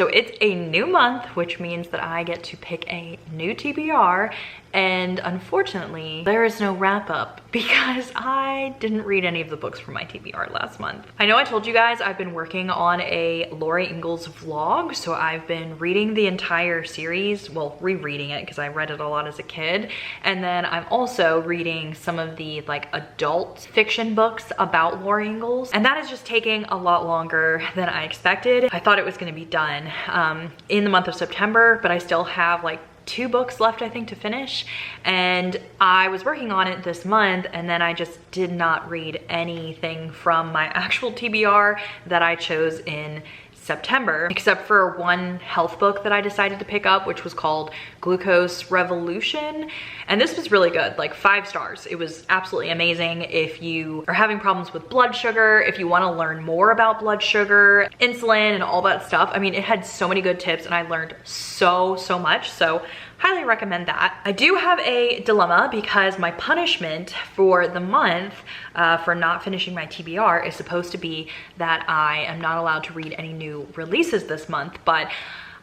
So it's a new month, which means that I get to pick a new TBR, and unfortunately, there is no wrap up because I didn't read any of the books from my TBR last month. I know I told you guys I've been working on a Laura Ingalls vlog, so I've been reading the entire series, well, rereading it because I read it a lot as a kid, and then I'm also reading some of the like adult fiction books about Laura Ingalls, and that is just taking a lot longer than I expected. I thought it was going to be done in the month of September, but I still have like 2 books left, I think, to finish, and I was working on it this month, and then I just did not read anything from my actual TBR that I chose in September, except for one health book that I decided to pick up, which was called Glucose Revolution, and this was really good, like 5 stars. It was absolutely amazing. If you are having problems with blood sugar, if you want to learn more about blood sugar, insulin, and all that stuff, I mean, it had so many good tips, and I learned so much, so highly recommend that. I do have a dilemma because my punishment for the month for not finishing my TBR is supposed to be that I am not allowed to read any new releases this month, but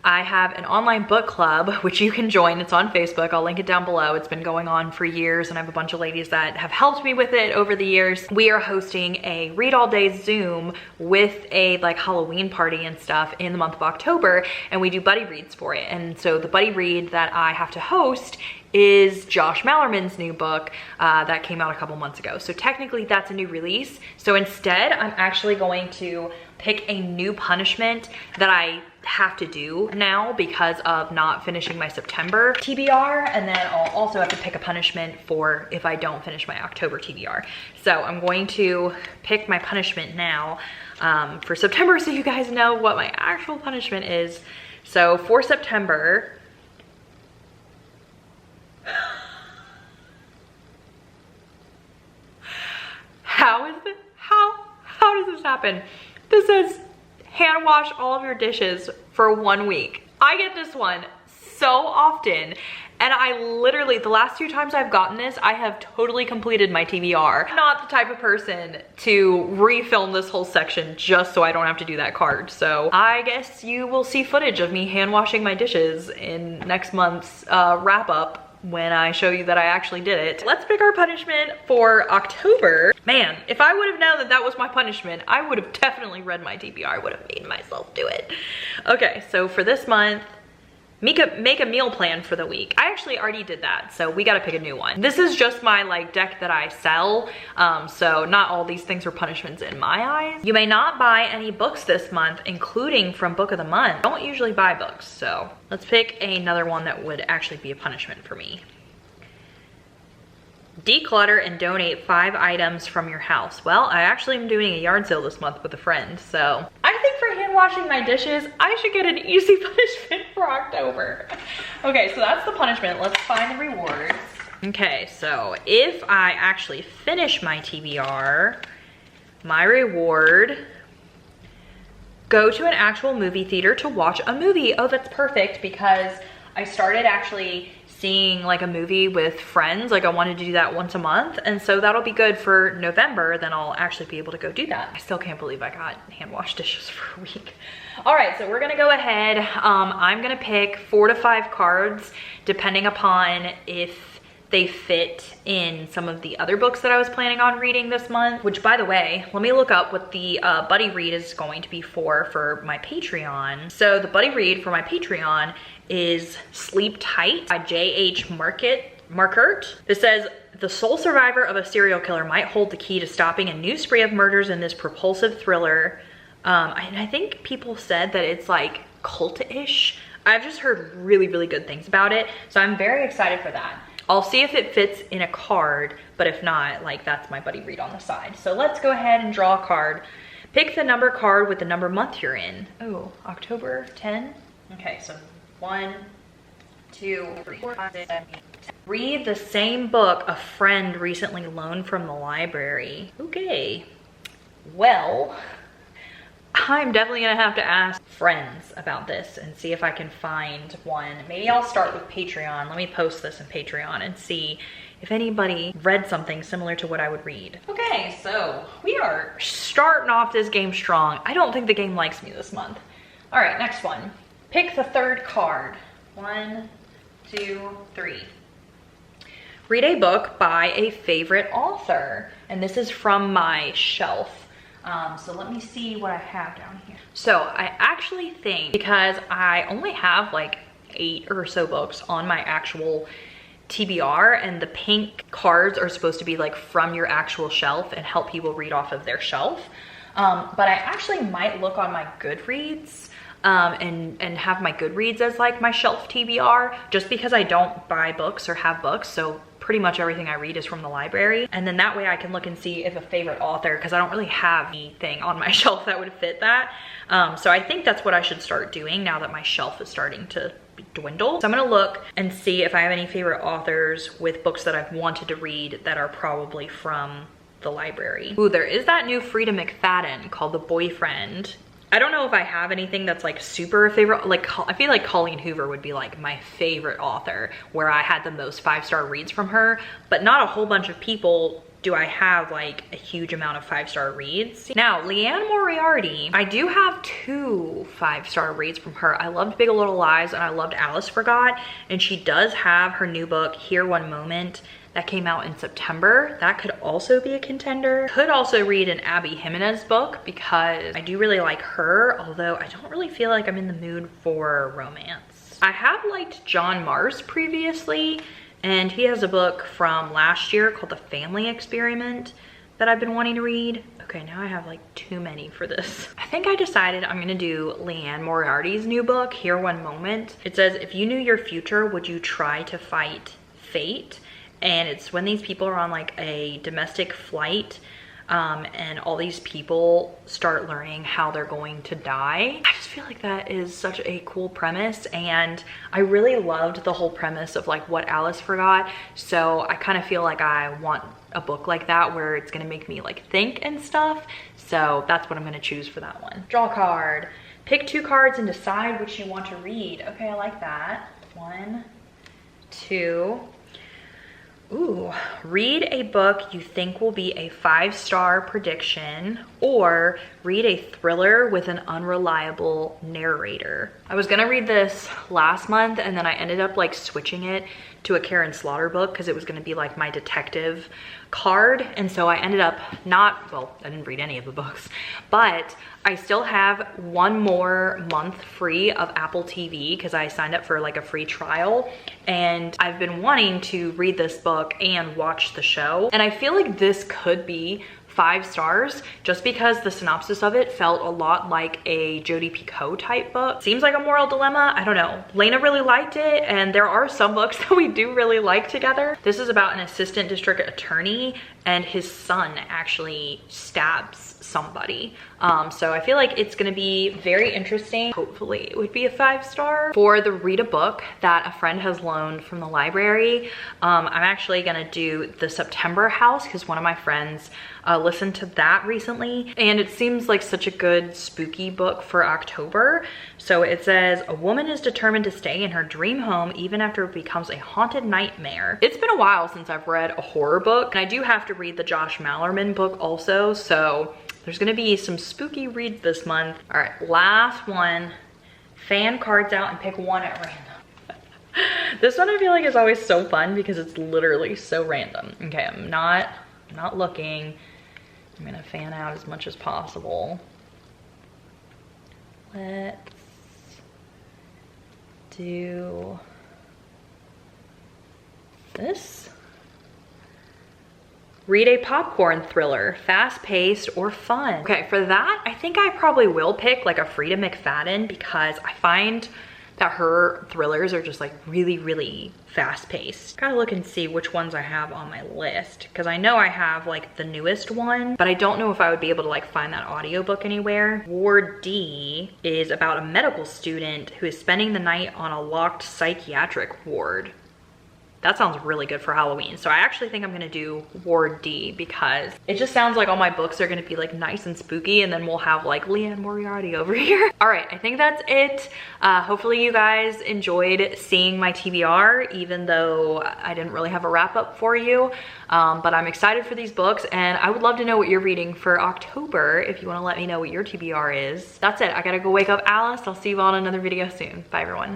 I have an online book club, which you can join. It's on Facebook. I'll link it down below. It's been going on for years, and I have a bunch of ladies that have helped me with it over the years. We are hosting a read all day Zoom with a like Halloween party and stuff in the month of October, and we do buddy reads for it. And so the buddy read that I have to host is Josh Malerman's new book that came out a couple months ago. So technically that's a new release. So instead, I'm actually going to pick a new punishment that I have to do now because of not finishing my September TBR, and then I'll also have to pick a punishment for if I don't finish my October TBR. So I'm going to pick my punishment now for September so you guys know what my actual punishment is. So for September, how does this happen? This says hand wash all of your dishes for 1 week. I get this one so often, and I literally, the last 2 times I've gotten this, I have totally completed my TBR. I'm not the type of person to refilm this whole section just so I don't have to do that card. So I guess you will see footage of me hand washing my dishes in next month's wrap up when I show you that I actually did it. Let's pick our punishment for October. Man, if I would have known that that was my punishment, I would have definitely read my TBR. I would have made myself do it. Okay, so for this month, make a meal plan for the week. I actually already did that, so we gotta pick a new one. This is just my like deck that I sell, so not all these things are punishments in my eyes. You may not buy any books this month, including from Book of the Month. I don't usually buy books, so let's pick another one that would actually be a punishment for me. Declutter and donate 5 items from your house. Well, I actually am doing a yard sale this month with a friend, so I think for hand washing my dishes, I should get an easy punishment for October. Okay, so that's the punishment. Let's find the rewards. Okay, so if I actually finish my TBR, my reward, go to an actual movie theater to watch a movie. Oh, that's perfect because I started actually seeing like a movie with friends. Like I wanted to do that once a month, and so that'll be good for November. Then I'll actually be able to go do that. I still can't believe I got hand wash dishes for a week. All right, so we're gonna go ahead. I'm gonna pick 4 to 5 cards depending upon if they fit in some of the other books that I was planning on reading this month, which by the way, let me look up what the buddy read is going to be for my Patreon. So the buddy read for my Patreon is Sleep Tight by J.H. Markert. This says, the sole survivor of a serial killer might hold the key to stopping a new spree of murders in this propulsive thriller. And I think people said that it's like cult-ish. I've just heard really, really good things about it, so I'm very excited for that. I'll see if it fits in a card, but if not, like that's my buddy read on the side. So let's go ahead and draw a card. Pick the number card with the number month you're in. Oh, October 10? Okay, so 1, 2, 3, 4, 5, 6, 7, 8, 10. Read the same book a friend recently loaned from the library. Okay, well, I'm definitely gonna have to ask friends about this and see if I can find one. Maybe I'll start with Patreon. Let me post this in Patreon and see if anybody read something similar to what I would read. Okay, so we are starting off this game strong. I don't think the game likes me this month. All right, next one. Pick the third card. 1, 2, 3. Read a book by a favorite author. And this is from my shelf. So let me see what I have down here. So I actually think, because I only have like 8 or so books on my actual TBR, and the pink cards are supposed to be like from your actual shelf and help people read off of their shelf. But I actually might look on my Goodreads and have my Goodreads as like my shelf TBR, just because I don't buy books or have books. So pretty much everything I read is from the library. And then that way I can look and see if a favorite author, because I don't really have anything on my shelf that would fit that. So I think that's what I should start doing now that my shelf is starting to dwindle. So I'm gonna look and see if I have any favorite authors with books that I've wanted to read that are probably from the library. Ooh, there is that new Freida McFadden called The Boyfriend. I don't know if I have anything that's like super favorite. Like, I feel like Colleen Hoover would be like my favorite author, where I had the most 5-star reads from her, but not a whole bunch of people do I have like a huge amount of 5-star reads. Now, Liane Moriarty, I do have 2 5-star reads from her. I loved Big Little Lies and I loved Alice Forgot, and she does have her new book, Here One Moment, that came out in September. That could also be a contender. Could also read an Abby Jimenez book because I do really like her, although I don't really feel like I'm in the mood for romance. I have liked John Marrs previously, and he has a book from last year called The Family Experiment that I've been wanting to read. Okay, now I have like too many for this. I think I decided I'm gonna do Liane Moriarty's new book, Here One Moment. It says, if you knew your future, would you try to fight fate? And it's when these people are on like a domestic flight and all these people start learning how they're going to die. I just feel like that is such a cool premise, and I really loved the whole premise of like what Alice Forgot. So I kind of feel like I want a book like that where it's gonna make me like think and stuff. So that's what I'm gonna choose for that one. Draw a card. Pick 2 cards and decide which you want to read. Okay, I like that. 1, 2. Ooh, read a book you think will be a 5-star prediction, or read a thriller with an unreliable narrator. I was gonna read this last month, and then I ended up like switching it to a Karen Slaughter book because it was gonna be like my detective card. And so I ended up not, well, I didn't read any of the books, but I still have 1 more month free of Apple TV because I signed up for like a free trial, and I've been wanting to read this book and watch the show. And I feel like this could be 5 stars just because the synopsis of it felt a lot like a Jodi Picoult type book. Seems like a moral dilemma, I don't know. Lena really liked it, and there are some books that we do really like together. This is about an assistant district attorney, and his son actually stabs somebody. So I feel like it's gonna be very interesting. Hopefully it would be a 5-star. For the read a book that a friend has loaned from the library, I'm actually gonna do The September House because one of my friends listened to that recently, and it seems like such a good spooky book for October. So it says, a woman is determined to stay in her dream home even after it becomes a haunted nightmare. It's been a while since I've read a horror book, and I do have to read the Josh Malerman book also, so there's gonna be some spooky reads this month. All right, last one. Fan cards out and pick 1 at random. This one I feel like is always so fun because it's literally so random. Okay, I'm not looking. I'm gonna fan out as much as possible. Let's do this. Read a popcorn thriller, fast-paced or fun. Okay, for that, I think I probably will pick like a Freida McFadden because I find that her thrillers are just like really, really fast-paced. Gotta look and see which ones I have on my list because I know I have like the newest one, but I don't know if I would be able to like find that audiobook anywhere. Ward D is about a medical student who is spending the night on a locked psychiatric ward. That sounds really good for Halloween. So I actually think I'm gonna do Ward D because it just sounds like all my books are gonna be like nice and spooky, and then we'll have like Leanne Moriarty over here. All right, I think that's it. Hopefully you guys enjoyed seeing my TBR, even though I didn't really have a wrap up for you. But I'm excited for these books, and I would love to know what you're reading for October if you wanna let me know what your TBR is. That's it, I gotta go wake up Alice. I'll see you all in another video soon. Bye everyone.